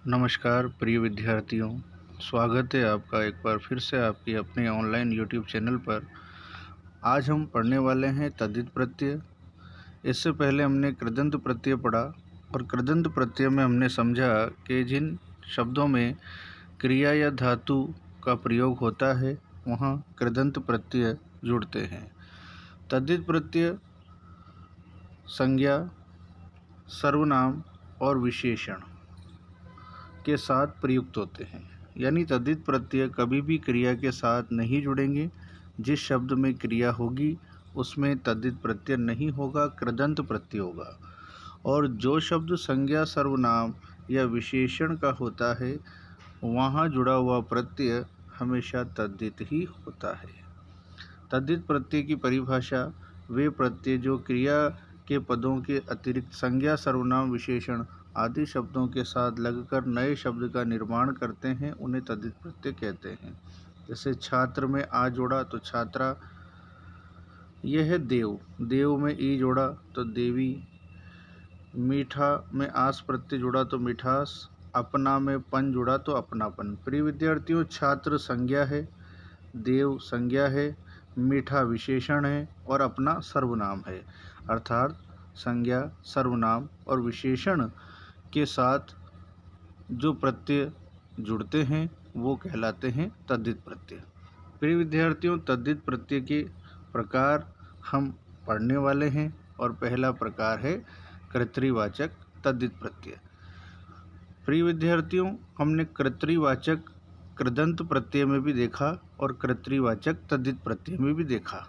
नमस्कार प्रिय विद्यार्थियों, स्वागत है आपका एक बार फिर से आपकी अपने ऑनलाइन यूट्यूब चैनल पर। आज हम पढ़ने वाले हैं तद्धित प्रत्यय। इससे पहले हमने कृदंत प्रत्यय पढ़ा और कृदंत प्रत्यय में हमने समझा कि जिन शब्दों में क्रिया या धातु का प्रयोग होता है वहाँ कृदंत प्रत्यय जुड़ते हैं। तद्धित प्रत्यय संज्ञा, सर्वनाम और विशेषण के साथ प्रयुक्त होते हैं। यानी तद्धित प्रत्यय कभी भी क्रिया के साथ नहीं जुड़ेंगे। जिस शब्द में क्रिया होगी उसमें तद्धित प्रत्यय नहीं होगा, कृदंत प्रत्यय होगा। और जो शब्द संज्ञा, सर्वनाम या विशेषण का होता है वहाँ जुड़ा हुआ प्रत्यय हमेशा तद्धित ही होता है। तद्धित प्रत्यय की परिभाषा: वे प्रत्यय जो क्रिया के पदों के अतिरिक्त संज्ञा, सर्वनाम, विशेषण आदि शब्दों के साथ लगकर नए शब्द का निर्माण करते हैं उन्हें तद्धित प्रत्यय कहते हैं। जैसे छात्र में आ जोड़ा तो छात्रा, यह है देव, देव में ई जोड़ा तो देवी, मीठा में आस प्रत्यय जोड़ा तो मिठास, अपना में पन जोड़ा तो अपनापन। प्रिय विद्यार्थियों, छात्र संज्ञा है, देव संज्ञा है, मीठा विशेषण है और अपना सर्वनाम है। अर्थात संज्ञा, सर्वनाम और विशेषण के साथ जो प्रत्यय जुड़ते हैं वो कहलाते हैं तद्धित प्रत्यय। प्रिय विद्यार्थियों, तद्धित प्रत्यय के प्रकार हम पढ़ने वाले हैं और पहला प्रकार है कर्तृवाचक तद्धित प्रत्यय। प्रिय विद्यार्थियों, हमने कर्तृवाचक कृदंत प्रत्यय में भी देखा और कर्तृवाचक तद्धित प्रत्यय में भी देखा।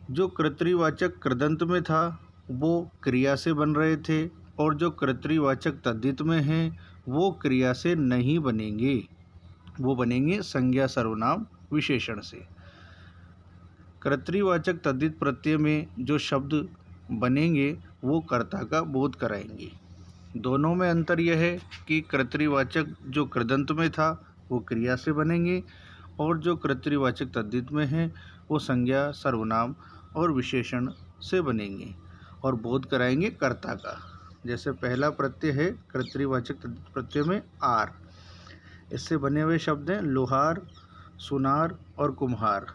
जो कर्तृवाचक कृदंत में था वो क्रिया से बन रहे थे और जो कर्तृवाचक तद्धित में हैं वो क्रिया से नहीं बनेंगे, वो बनेंगे संज्ञा, सर्वनाम, विशेषण से। कर्तृवाचक तद्धित प्रत्यय में जो शब्द बनेंगे वो कर्ता का बोध कराएंगे। दोनों में अंतर यह है कि कर्तृवाचक जो कृदंत में था वो क्रिया से बनेंगे और जो कर्तृवाचक तद्धित में है वो संज्ञा, सर्वनाम और विशेषण से बनेंगे और बोध कराएंगे कर्ता का। जैसे पहला प्रत्यय है कर्तृवाचक तद्धित प्रत्यय में आर, इससे बने हुए शब्द हैं लोहार, सुनार और कुम्हार।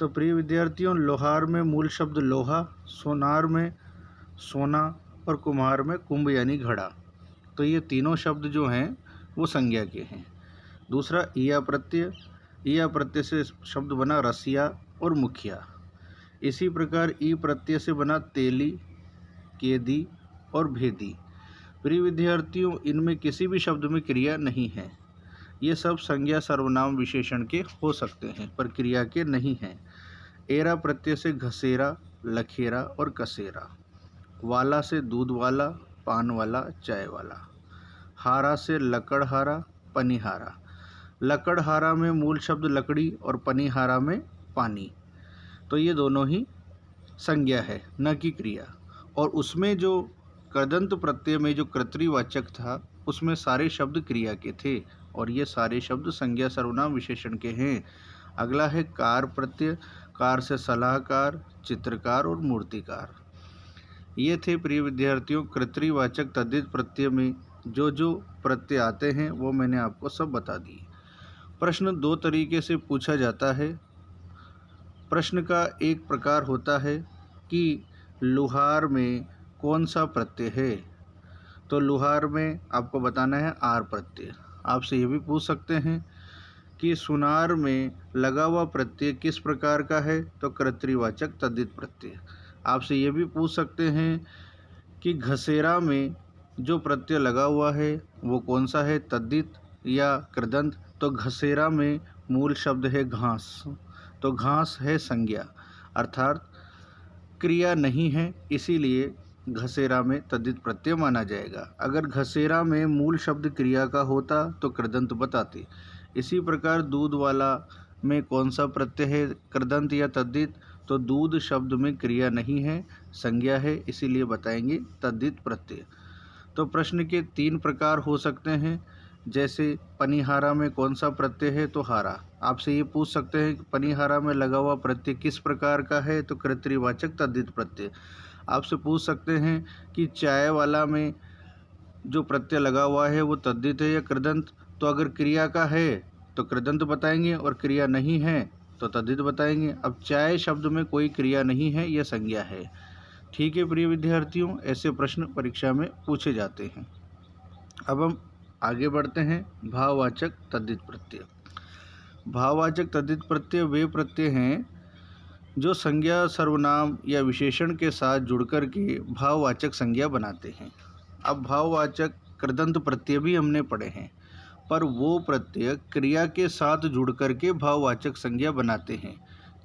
तो प्रिय विद्यार्थियों, लोहार में मूल शब्द लोहा, सोनार में सोना और कुम्हार में कुंभ यानी घड़ा। तो ये तीनों शब्द जो हैं वो संज्ञा के हैं। दूसरा ईया प्रत्यय, ईया प्रत्यय से शब्द बना रसिया और मुखिया। इसी प्रकार ई प्रत्यय से बना तेली, केदी और भेदी। प्रिय विद्यार्थियों, इनमें किसी भी शब्द में क्रिया नहीं है। ये सब संज्ञा, सर्वनाम, विशेषण के हो सकते हैं पर क्रिया के नहीं हैं। एरा प्रत्यय से घसेरा, लखेरा और कसेरा। वाला से दूध वाला, पान वाला, चाय वाला। हारा से लकड़हारा, पनिहारा। लकड़हारा में मूल शब्द लकड़ी और पनिहारा में पानी। तो ये दोनों ही संज्ञा है, न कि क्रिया। और उसमें जो कृदंत प्रत्यय में जो कर्तृवाचक था उसमें सारे शब्द क्रिया के थे और ये सारे शब्द संज्ञा, सर्वनाम, विशेषण के हैं। अगला है कार प्रत्यय, कार से सलाहकार, चित्रकार और मूर्तिकार। ये थे प्रिय विद्यार्थियों कर्तृवाचक तद्धित प्रत्यय में जो प्रत्यय आते हैं वो मैंने आपको सब बता दिए। प्रश्न दो तरीके से पूछा जाता है। प्रश्न का एक प्रकार होता है कि लुहार में कौन सा प्रत्यय है, तो लुहार में आपको बताना है आर प्रत्यय। आपसे ये भी पूछ सकते हैं कि सुनार में लगा हुआ प्रत्यय किस प्रकार का है, तो कर्तृवाचक तद्धित प्रत्यय। आपसे ये भी पूछ सकते हैं कि घसेरा में जो प्रत्यय लगा हुआ है वो कौन सा है, तद्धित या कृदंत, तो घसेरा में मूल शब्द है घास, तो घास है संज्ञा अर्थात क्रिया नहीं है, इसीलिए घसेरा में तद्धित प्रत्यय माना जाएगा। अगर घसेरा में मूल शब्द क्रिया का होता तो कृदंत बताते। इसी प्रकार दूध वाला में कौन सा प्रत्यय है, कृदंत या तद्धित, तो दूध शब्द में क्रिया नहीं है, संज्ञा है, इसीलिए बताएंगे तद्धित प्रत्यय। तो प्रश्न के तीन प्रकार हो सकते हैं। जैसे पनिहारा में कौन सा प्रत्यय है, तो हारा। आपसे ये पूछ सकते हैं कि पनिहारा में लगा हुआ प्रत्यय किस प्रकार का है, तो कर्तृवाचक तद्धित प्रत्यय। आपसे पूछ सकते हैं कि चाय वाला में जो प्रत्यय लगा हुआ है वो तद्धित है या कृदंत। तो अगर क्रिया का है तो कृदंत बताएंगे और क्रिया नहीं है तो तद्धित बताएंगे। अब चाय शब्द में कोई क्रिया नहीं है, यह संज्ञा है। ठीक है प्रिय विद्यार्थियों, ऐसे प्रश्न परीक्षा में पूछे जाते हैं। अब हम आगे बढ़ते हैं। भाववाचक तद्धित प्रत्यय। भाववाचक तद्धित प्रत्यय वे प्रत्यय हैं जो संज्ञा, सर्वनाम या विशेषण के साथ जुड़कर के भाववाचक संज्ञा बनाते हैं। अब भाववाचक कृदंत प्रत्यय भी हमने पढ़े हैं, पर वो प्रत्यय क्रिया के साथ जुड़कर के भाववाचक संज्ञा बनाते हैं,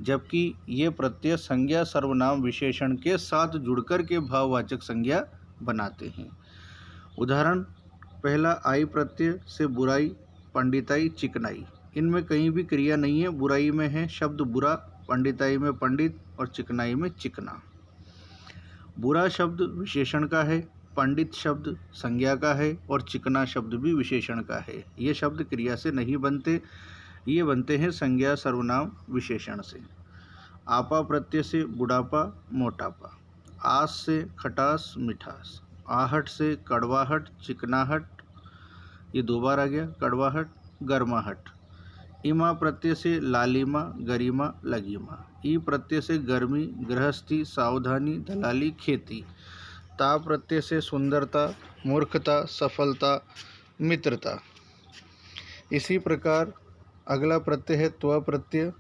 जबकि ये प्रत्यय संज्ञा, सर्वनाम, विशेषण के साथ जुड़कर के भाववाचक संज्ञा बनाते हैं। उदाहरण, पहला आई प्रत्यय से बुराई, पंडिताई, चिकनाई। इनमें कहीं भी क्रिया नहीं है, बुराई में है शब्द बुरा, पंडिताई में पंडित और चिकनाई में चिकना। बुरा शब्द विशेषण का है, पंडित शब्द संज्ञा का है और चिकना शब्द भी विशेषण का है। ये शब्द क्रिया से नहीं बनते, ये बनते हैं संज्ञा, सर्वनाम, विशेषण से। आपा प्रत्यय से बुढ़ापा, मोटापा। आस से खटास, मिठास। आहट से कड़वाहट, चिकनाहट, ये दो बार आ गया, कड़वाहट, गर्माहट। इमा प्रत्यय से लालिमा, गरिमा, लगीमा। ई प्रत्यय से गर्मी, गृहस्थी, सावधानी, दलाली, खेती। ता प्रत्यय से सुंदरता, मूर्खता, सफलता, मित्रता। इसी प्रकार अगला प्रत्यय है त्व प्रत्यय।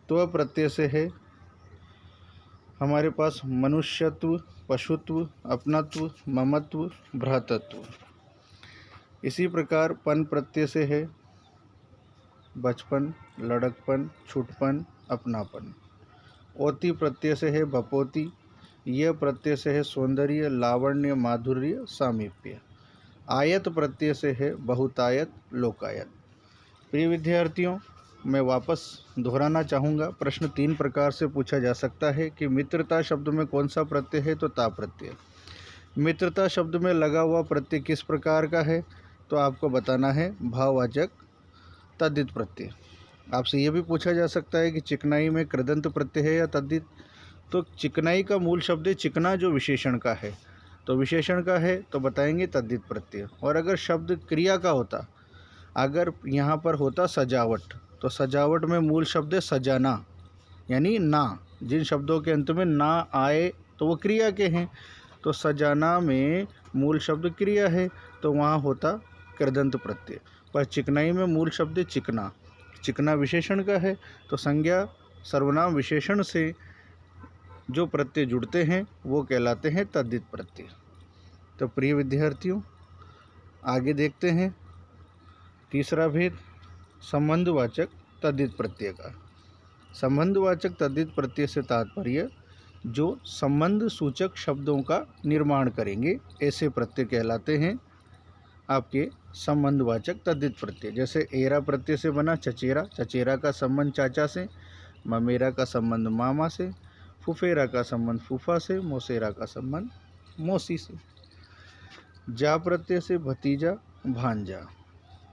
त्व प्रत्यय से है हमारे पास मनुष्यत्व, पशुत्व, अपनत्व, ममत्व, भ्रातृत्व। इसी प्रकार पन प्रत्यय से है बचपन, लड़कपन, छुटपन, अपनापन। ओति प्रत्यय से है बपोती। यह प्रत्यय से है सौंदर्य, लावण्य, माधुर्य, सामीप्य। आयत प्रत्यय से है बहुतायत, लोकायत। प्रिय विद्यार्थियों, मैं वापस दोहराना चाहूँगा। प्रश्न 3 प्रकार से पूछा जा सकता है कि मित्रता शब्द में कौन सा प्रत्यय है, तो ता प्रत्यय। मित्रता शब्द में लगा हुआ प्रत्यय किस प्रकार का है, तो आपको बताना है भाववाचक तद्धित प्रत्यय। आपसे ये भी पूछा जा सकता है कि चिकनाई में कृदंत प्रत्यय है या तद्धित, तो चिकनाई का मूल शब्द है चिकना, जो विशेषण का है, तो विशेषण का है तो बताएंगे तद्धित प्रत्यय। और अगर शब्द क्रिया का होता, अगर यहाँ पर होता सजावट, तो सजावट में मूल शब्द है सजाना, यानी ना। जिन शब्दों के अंत में ना आए तो वो क्रिया के हैं, तो सजाना में मूल शब्द क्रिया है, तो वहाँ होता कृदंत प्रत्यय। पर चिकनाई में मूल शब्द है चिकना, चिकना विशेषण का है, तो संज्ञा, सर्वनाम, विशेषण से जो प्रत्यय जुड़ते हैं वो कहलाते हैं तद्धित प्रत्यय। तो प्रिय विद्यार्थियों, आगे देखते हैं तीसरा भेद, संबंधवाचक तद्धित प्रत्यय का। संबंधवाचक तद्धित प्रत्यय से तात्पर्य जो संबंध सूचक शब्दों का निर्माण करेंगे, ऐसे प्रत्यय कहलाते हैं आपके संबंधवाचक तद्धित प्रत्यय। जैसे एरा प्रत्यय से बना चचेरा, चचेरा का संबंध चाचा से, ममेरा का संबंध मामा से, फुफेरा का संबंध फूफा से, मौसेरा का संबंध मौसी से। जा प्रत्यय से भतीजा, भांजा।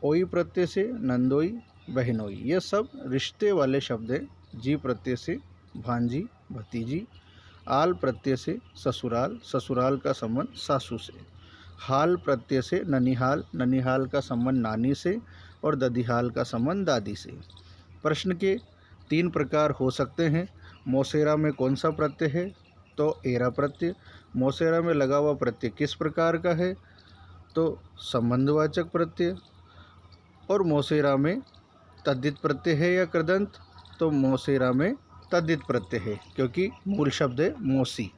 ओई प्रत्यय से नंदोई, बहनोई। ये सब रिश्ते वाले शब्द हैं। जी प्रत्यय से भांजी, भतीजी। आल प्रत्यय से ससुराल, ससुराल का संबंध सासू से। हाल प्रत्यय से ननिहाल, ननिहाल का संबंध नानी से और ददिहाल का संबंध दादी से। प्रश्न के 3 प्रकार हो सकते हैं। मौसेरा में कौन सा प्रत्यय है, तो एरा प्रत्यय। मौसेरा में लगा हुआ प्रत्यय किस प्रकार का है, तो संबंधवाचक प्रत्यय। और मौसेरा में तद्धित प्रत्यय है या कृदंत, तो मौसेरा में तद्धित प्रत्यय है, क्योंकि मूल शब्द है मौसी।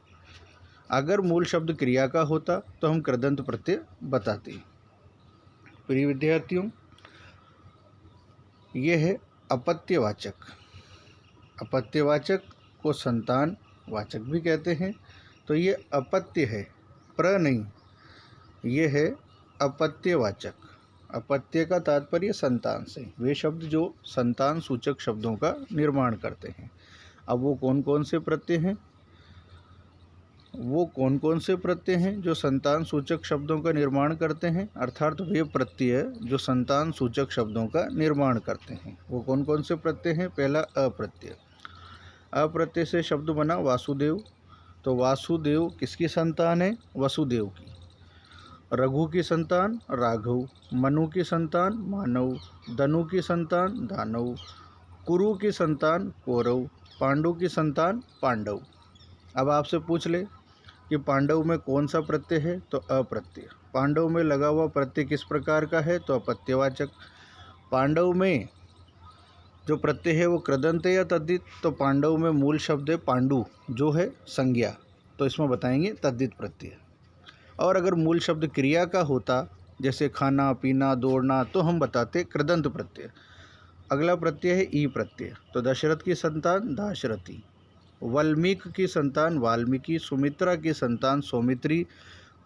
अगर मूल शब्द क्रिया का होता तो हम कृदंत प्रत्यय बताते। प्रिय विद्यार्थियों, यह है अपत्यवाचक। अपत्यवाचक को संतान वाचक भी कहते हैं। तो ये अपत्य है, प्र नहीं, ये है अपत्यवाचक। अपत्य का तात्पर्य संतान से, वे शब्द जो संतान सूचक शब्दों का निर्माण करते हैं। अब वो कौन कौन से प्रत्यय हैं, वो कौन कौन से प्रत्यय हैं जो संतान सूचक शब्दों का निर्माण करते हैं, अर्थात वे प्रत्यय जो संतान सूचक शब्दों का निर्माण करते हैं, वो कौन कौन से प्रत्यय हैं। पहला अप्रत्यय। अप्रत्यय से शब्द बना वासुदेव, तो वासुदेव किसकी संतान है, वसुदेव की। रघु की संतान राघव, मनु की संतान मानव, धनु की संतान दानव, कुरु की संतान कौरव, पांडु की संतान पांडव। अब आपसे पूछ ले कि पांडव में कौन सा प्रत्यय है, तो अप्रत्यय। पांडव में लगा हुआ प्रत्यय किस प्रकार का है, तो अपत्यवाचक। पांडव में जो प्रत्यय है वो कृदंत है या तद्धित, तो पांडव में मूल शब्द है पांडु जो है संज्ञा, तो इसमें बताएंगे तद्धित प्रत्यय। और अगर मूल शब्द क्रिया का होता जैसे खाना पीना दौड़ना, तो हम बताते कृदंत प्रत्यय। अगला प्रत्यय है ई प्रत्यय, तो दशरथ की संतान दाशरथी, वाल्मीकि की संतान वाल्मीकि, सुमित्रा की संतान सौमित्री,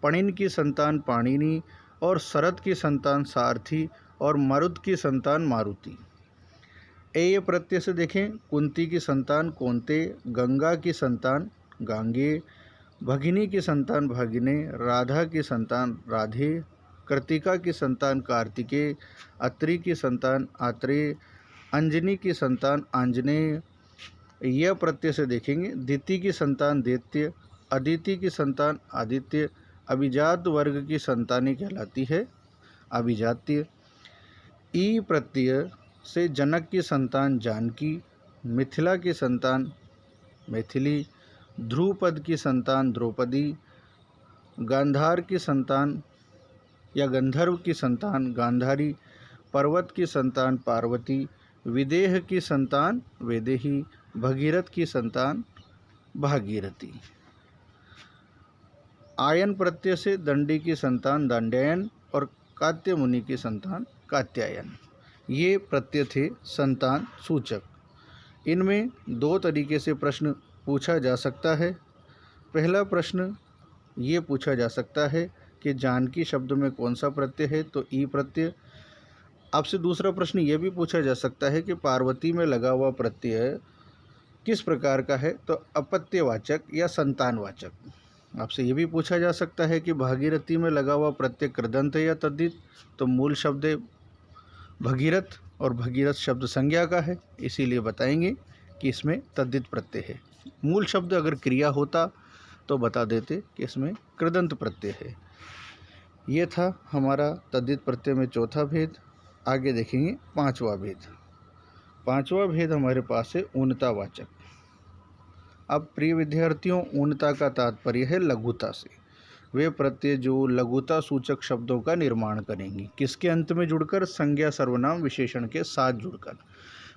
पणिन की संतान पाणिनि, और शरद की संतान सारथी, और मरुद की संतान मारुति। ये प्रत्यय से देखें, कुंती की संतान कौंते, गंगा की संतान गांगे, भगिनी की संतान भागिने, राधा की संतान राधे, कृतिका की संतान कार्तिकेय, अत्रि की संतान आत्रेय, अंजनी की संतान आंजनेय। यह प्रत्यय से देखेंगे, दिति की संतान दैत्य, अदिति की संतान आदित्य, अभिजात वर्ग की संतानें कहलाती है अभिजात्य। ई प्रत्यय से जनक की संतान जानकी, मिथिला की संतान मैथिली, ध्रुपद की संतान द्रौपदी, गांधार की संतान या गंधर्व की संतान गांधारी, पर्वत की संतान पार्वती, विदेह की संतान वैदेही, भगीरथ की संतान भागीरथी। आयन प्रत्यय से दंडी की संतान दंड्यायन और कात्य मुनि की संतान कात्यायन। ये प्रत्यय थे संतान सूचक। इनमें दो तरीके से प्रश्न पूछा जा सकता है। पहला प्रश्न ये पूछा जा सकता है कि जानकी शब्द में कौन सा प्रत्यय है, तो ई प्रत्यय। आपसे दूसरा प्रश्न ये भी पूछा जा सकता है कि पार्वती में लगा हुआ प्रत्यय किस प्रकार का है, तो अपत्यवाचक या संतानवाचक। आपसे ये भी पूछा जा सकता है कि भागीरथी में लगा हुआ प्रत्यय कृदंत है या तद्धित, तो मूल शब्द है भगीरथ और भगीरथ शब्द संज्ञा का है, इसीलिए बताएंगे कि इसमें तद्धित प्रत्यय है। मूल शब्द अगर क्रिया होता तो बता देते कि इसमें कृदंत प्रत्यय है। ये था हमारा तद्धित प्रत्यय में चौथा भेद। आगे देखेंगे पांचवा भेद। पांचवा भेद हमारे पास है ऊनतावाचक। अब प्रिय विद्यार्थियों, ऊनता का तात्पर्य है लघुता से। वे प्रत्यय जो लघुता सूचक शब्दों का निर्माण करेंगे, किसके अंत में जुड़कर, संज्ञा सर्वनाम विशेषण के साथ जुड़कर।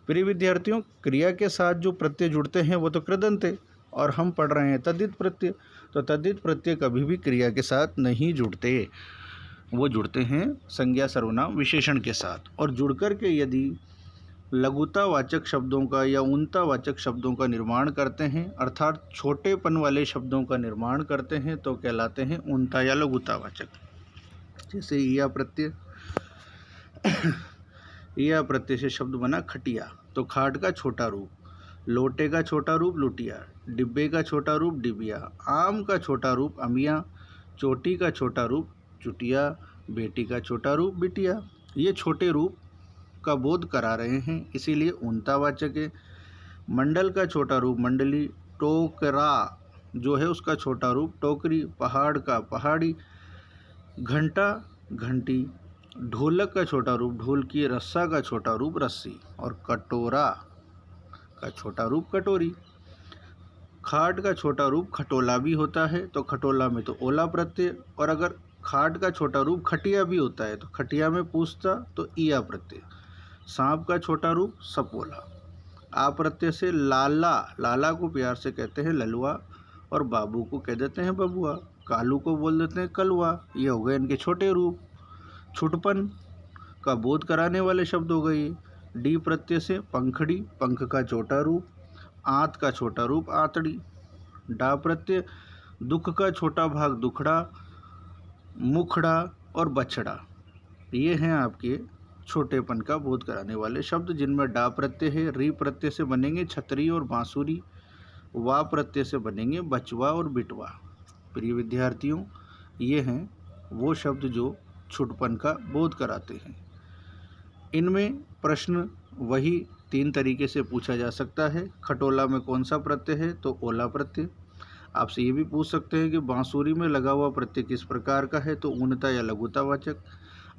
प्रिय विद्यार्थियों, क्रिया के साथ जो प्रत्यय जुड़ते हैं वो तो कृदंत है, और हम पढ़ रहे हैं तद्धित प्रत्यय, तो तद्धित प्रत्यय कभी भी क्रिया के साथ नहीं जुड़ते, वो जुड़ते हैं संज्ञा सर्वनाम विशेषण के साथ। और जुड़कर के यदि लघुतावाचक शब्दों का या ऊनतावाचक शब्दों का निर्माण करते हैं, अर्थात छोटेपन वाले शब्दों का निर्माण करते हैं, तो कहलाते हैं ऊनता या लघुतावाचक। जैसे ईया प्रत्यय, ईया प्रत्यय से शब्द बना खटिया, तो खाट का छोटा रूप, लोटे का छोटा रूप लुटिया, डिब्बे का छोटा रूप डिबिया, आम का छोटा रूप अमिया, चोटी का छोटा रूप चुटिया, बेटी का छोटा रूप बिटिया। ये छोटे रूप का बोध करा रहे हैं, इसीलिए ऊनतावाचक है। मंडल का छोटा रूप मंडली, टोकरा जो है उसका छोटा रूप टोकरी, पहाड़ का पहाड़ी, घंटा घंटी, ढोलक का छोटा रूप ढोलकी, रस्सा का छोटा रूप रस्सी, और कटोरा का छोटा रूप कटोरी। खाट का छोटा रूप खटोला भी होता है, तो खटोला में तो ओला प्रत्यय, और अगर खाट का छोटा रूप खटिया भी होता है, तो खटिया में पूछता तो ईया प्रत्यय। सांप का छोटा रूप सपोला। आ प्रत्यय से लाला, लाला को प्यार से कहते हैं ललुआ, और बाबू को कह देते हैं बबुआ, कालू को बोल देते हैं कलुआ। ये हो गए इनके छोटे रूप, छुटपन का बोध कराने वाले शब्द हो गए। डी प्रत्यय से पंखड़ी, पंख का छोटा रूप, आंत का छोटा रूप आंतड़ी। डा प्रत्यय दुख का छोटा भाग दुखड़ा, मुखड़ा और बछड़ा। ये हैं आपके छोटेपन का बोध कराने वाले शब्द, जिनमें डा प्रत्यय है। री प्रत्यय से बनेंगे छतरी और बांसुरी, वा प्रत्यय से बनेंगे बचवा और बिटवा। प्रिय विद्यार्थियों, ये हैं वो शब्द जो छुटपन का बोध कराते हैं। इनमें प्रश्न वही तीन तरीके से पूछा जा सकता है। खटोला में कौन सा प्रत्यय है, तो ओला प्रत्यय। आपसे ये भी पूछ सकते हैं कि बांसुरी में लगा हुआ प्रत्यय किस प्रकार का है, तो ऊनता या लघुतावाचक।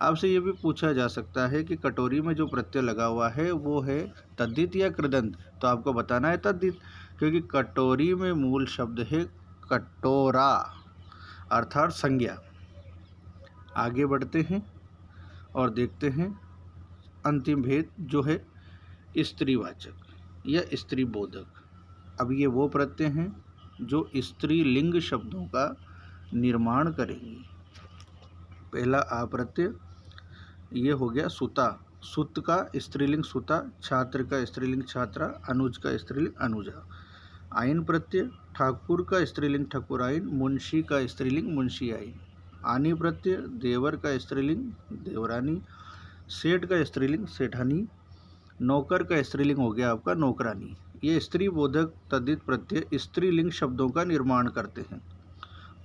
आपसे ये भी पूछा जा सकता है कि कटोरी में जो प्रत्यय लगा हुआ है वो है तद्धित या कृदंत, तो आपको बताना है तद्धित, क्योंकि कटोरी में मूल शब्द है कटोरा अर्थात संज्ञा। आगे बढ़ते हैं और देखते हैं अंतिम भेद जो है स्त्रीवाचक या स्त्रीबोधक। अब ये वो प्रत्यय हैं जो स्त्रीलिंग शब्दों का निर्माण करेंगे। पहला आ प्रत्यय ये हो गया सुता, सुत का स्त्रीलिंग सुता, छात्र का स्त्रीलिंग छात्रा, अनुज का स्त्रीलिंग अनुजा। आइन प्रत्यय ठाकुर का स्त्रीलिंग ठकुराइन, मुंशी का स्त्रीलिंग मुंशी आइन। आनी प्रत्यय देवर का स्त्रीलिंग देवरानी, सेठ का स्त्रीलिंग सेठानी, नौकर का स्त्रीलिंग हो गया आपका नौकरानी। ये स्त्री बोधक तद्धित प्रत्यय स्त्रीलिंग शब्दों का निर्माण करते हैं,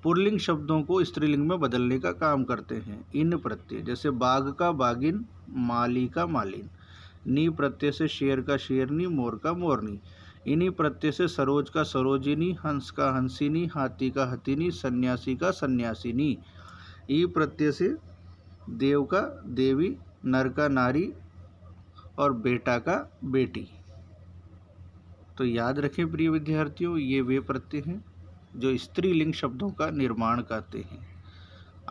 पुल्लिंग शब्दों को स्त्रीलिंग में बदलने का काम करते हैं। इन प्रत्यय जैसे बाघ का बागिन, माली का मालिन। नी प्रत्यय से शेर का शेरनी, मोर का मोरनी। इन्हीं प्रत्यय से सरोज का सरोजिनी, हंस का हंसिनी, हाथी का हथिनी, सन्यासी का सन्यासिनी। ई प्रत्यय से देव का देवी, नर का नारी और बेटा का बेटी। तो याद रखें प्रिय विद्यार्थियों, ये वे प्रत्यय हैं जो स्त्रीलिंग शब्दों का निर्माण करते हैं।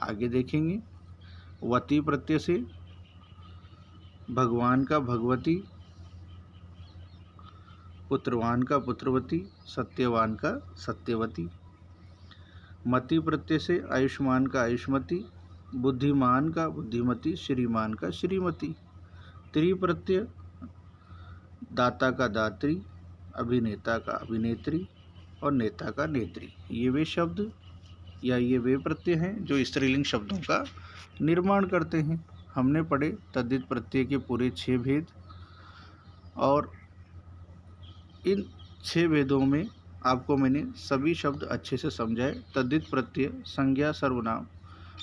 आगे देखेंगे वती प्रत्यय से भगवान का भगवती, पुत्रवान का पुत्रवती, सत्यवान का सत्यवती। मति प्रत्यय से आयुष्मान का आयुष्मती, बुद्धिमान का बुद्धिमती, श्रीमान का श्रीमती। त्रि प्रत्यय दाता का दात्री, अभिनेता का अभिनेत्री और नेता का नेत्री। ये वे शब्द या ये वे प्रत्यय हैं जो स्त्रीलिंग शब्दों का निर्माण करते हैं। हमने पढ़े तद्धित प्रत्यय के पूरे 6 भेद, और इन 6 भेदों में आपको मैंने सभी शब्द अच्छे से समझाए। तद्धित प्रत्यय संज्ञा, सर्वनाम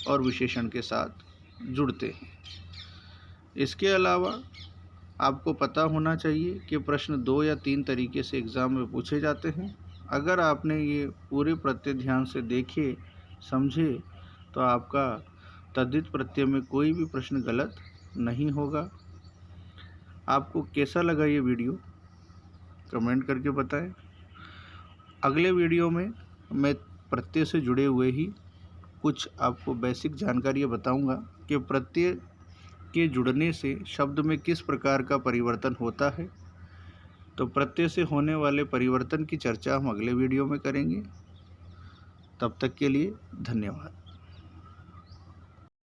और विशेषण के साथ जुड़ते हैं। इसके अलावा आपको पता होना चाहिए कि प्रश्न 2 या 3 तरीके से एग्ज़ाम में पूछे जाते हैं। अगर आपने ये पूरे प्रत्यय ध्यान से देखे, समझे, तो आपका तद्धित प्रत्यय में कोई भी प्रश्न गलत नहीं होगा। आपको कैसा लगा ये वीडियो कमेंट करके बताएं। अगले वीडियो में मैं प्रत्यय से जुड़े हुए ही कुछ आपको बेसिक जानकारियाँ बताऊंगा कि प्रत्यय के जुड़ने से शब्द में किस प्रकार का परिवर्तन होता है। तो प्रत्यय से होने वाले परिवर्तन की चर्चा हम अगले वीडियो में करेंगे। तब तक के लिए धन्यवाद।